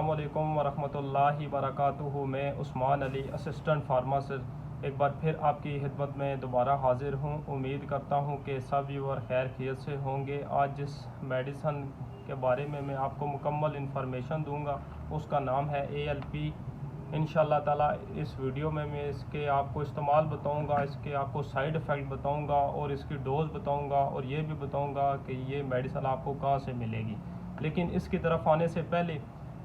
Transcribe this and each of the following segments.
अस्सलामुअलैकुम वरहमतुल्लाहि वबरकातुहू। मैं उस्मान अली, असिस्टेंट फार्मासिस्ट, एक बार फिर आपकी खिदमत में दोबारा हाजिर हूँ। उम्मीद करता हूँ कि सब व्यूअर खैर खैरियत से होंगे। आज जिस मेडिसन के बारे में मैं आपको मुकम्मल इन्फॉर्मेशन दूँगा उसका नाम है ALP। इंशाल्लाह ताला इस वीडियो में मैं इसके आपको इस्तेमाल बताऊँगा, इसके आपको साइड इफ़ेक्ट बताऊँगा और इसकी डोज़ बताऊँगा और ये भी बताऊँगा कि ये मेडिसन आपको कहाँ से मिलेगी। लेकिन इसकी तरफ आने से पहले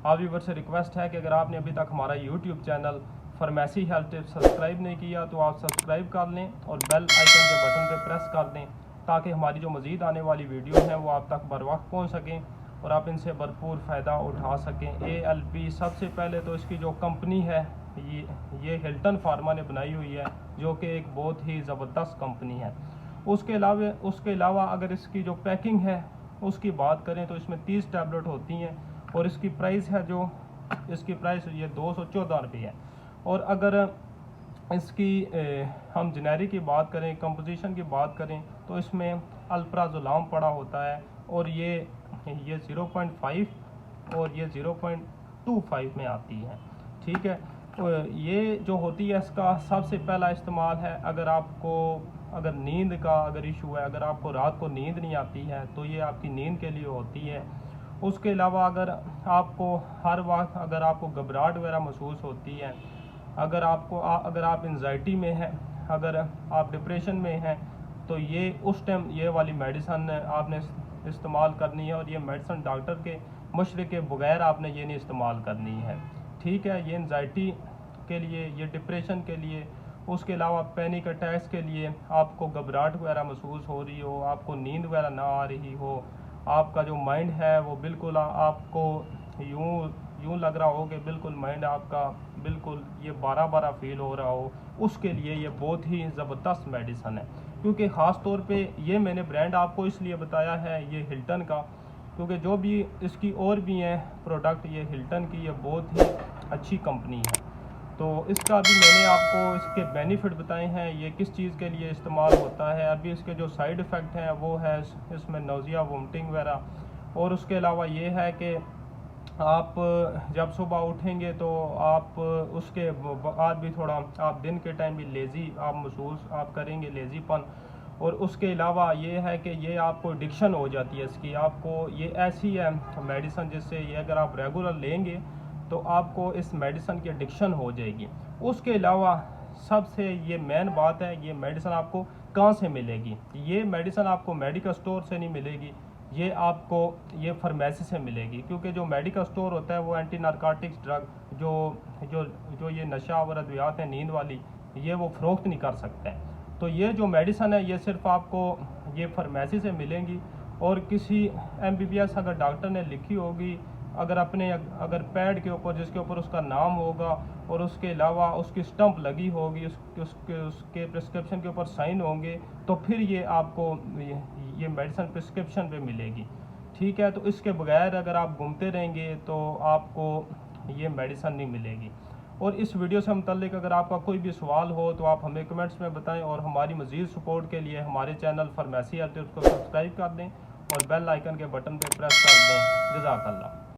आप व्यूअर से रिक्वेस्ट है कि अगर आपने अभी तक हमारा YouTube channel pharmacy health tips subscribe नहीं किया तो आप सब्सक्राइब कर लें और बेल आइकन के बटन पर प्रेस कर दें ताकि हमारी जो मज़ीद आने वाली वीडियो हैं वो आप तक बर वक्त पहुँच सकें और आप इनसे भरपूर फ़ायदा उठा सकें। ALP सबसे पहले तो इसकी जो कंपनी है ये हिल्टन फार्मा ने बनाई हुई है, जो कि एक बहुत ही ज़बरदस्त कंपनी है। उसके अलावा अगर इसकी जो पैकिंग है उसकी बात करें तो इसमें 30 टैबलेट होती हैं और इसकी प्राइस ये 214 रुपये है। और अगर इसकी हम जेनेरिक की बात करें, कंपोजिशन की बात करें तो इसमें अल्प्राजोलाम पड़ा होता है और ये 0.5 और ये 0.25 में आती है। ठीक है, तो ये जो होती है इसका सबसे पहला इस्तेमाल है अगर नींद का अगर इशू है, अगर आपको रात को नींद नहीं आती है तो ये आपकी नींद के लिए होती है। उसके अलावा अगर आपको हर वक्त अगर आपको घबराहट वगैरह महसूस होती है, अगर आप एंजाइटी में हैं, अगर आप डिप्रेशन में हैं तो ये उस टाइम ये वाली मेडिसन आपने इस्तेमाल करनी है और ये मेडिसन डॉक्टर के मशवरे के बगैर आपने ये नहीं इस्तेमाल करनी है। ठीक है, ये एंजाइटी के लिए, ये डिप्रेशन के लिए, उसके अलावा पैनिक अटैक्स के लिए, आपको घबराहट वगैरह महसूस हो रही हो, आपको नींद वगैरह ना आ रही हो, आपका जो माइंड है वो बिल्कुल आपको यूँ लग रहा हो कि बिल्कुल माइंड आपका बिल्कुल ये बारह फील हो रहा हो, उसके लिए ये बहुत ही ज़बरदस्त मेडिसन है। क्योंकि ख़ास तौर पे ये मैंने ब्रांड आपको इसलिए बताया है ये हिल्टन का, क्योंकि जो भी इसकी और भी हैं प्रोडक्ट, ये हिल्टन की ये बहुत ही अच्छी कंपनी है। तो इसका भी मैंने आपको इसके बेनिफिट बताए हैं, ये किस चीज़ के लिए इस्तेमाल होता है। अभी इसके जो साइड इफ़ेक्ट हैं वो है इसमें नौजिया, वोमिटिंग वगैरह। और उसके अलावा ये है कि आप जब सुबह उठेंगे तो आप उसके बाद भी थोड़ा आप दिन के टाइम भी लेज़ी आप महसूस आप करेंगे, लेज़ीपन। और उसके अलावा ये है कि ये आपको एडिक्शन हो जाती है इसकी, आपको ये ऐसी है मेडिसन जिससे ये अगर आप रेगुलर लेंगे तो आपको इस मेडिसन की एडिक्शन हो जाएगी। उसके अलावा सबसे ये मेन बात है, ये मेडिसन आपको कहाँ से मिलेगी। ये मेडिसन आपको मेडिकल स्टोर से नहीं मिलेगी, ये आपको ये फार्मेसी से मिलेगी। क्योंकि जो मेडिकल स्टोर होता है वो एंटी नारकोटिक्स ड्रग जो ये नशा और अद्वियात हैं नींद वाली, ये वो फ़रोख्त नहीं कर सकते हैं। तो ये जो मेडिसन है ये सिर्फ आपको ये फार्मेसी से मिलेंगी। और किसी MBBS अगर डॉक्टर ने लिखी होगी, अगर पैड के ऊपर जिसके ऊपर उसका नाम होगा और उसके अलावा उसकी स्टंप लगी होगी, उसके प्रिस्क्रिप्शन के ऊपर साइन होंगे, तो फिर ये आपको ये मेडिसन प्रिस्क्रिप्शन पे मिलेगी। ठीक है, तो इसके बगैर अगर आप घूमते रहेंगे तो आपको ये मेडिसन नहीं मिलेगी। और इस वीडियो से मुतल्लिक अगर आपका कोई भी सवाल हो तो आप हमें कमेंट्स में बताएं और हमारी मज़ीद सपोर्ट के लिए हमारे चैनल फार्मेसी हेल्थ टिप्स को सब्सक्राइब कर दें और बेल आइकन के बटन पर प्रेस कर दें। जज़ाकल्लाह।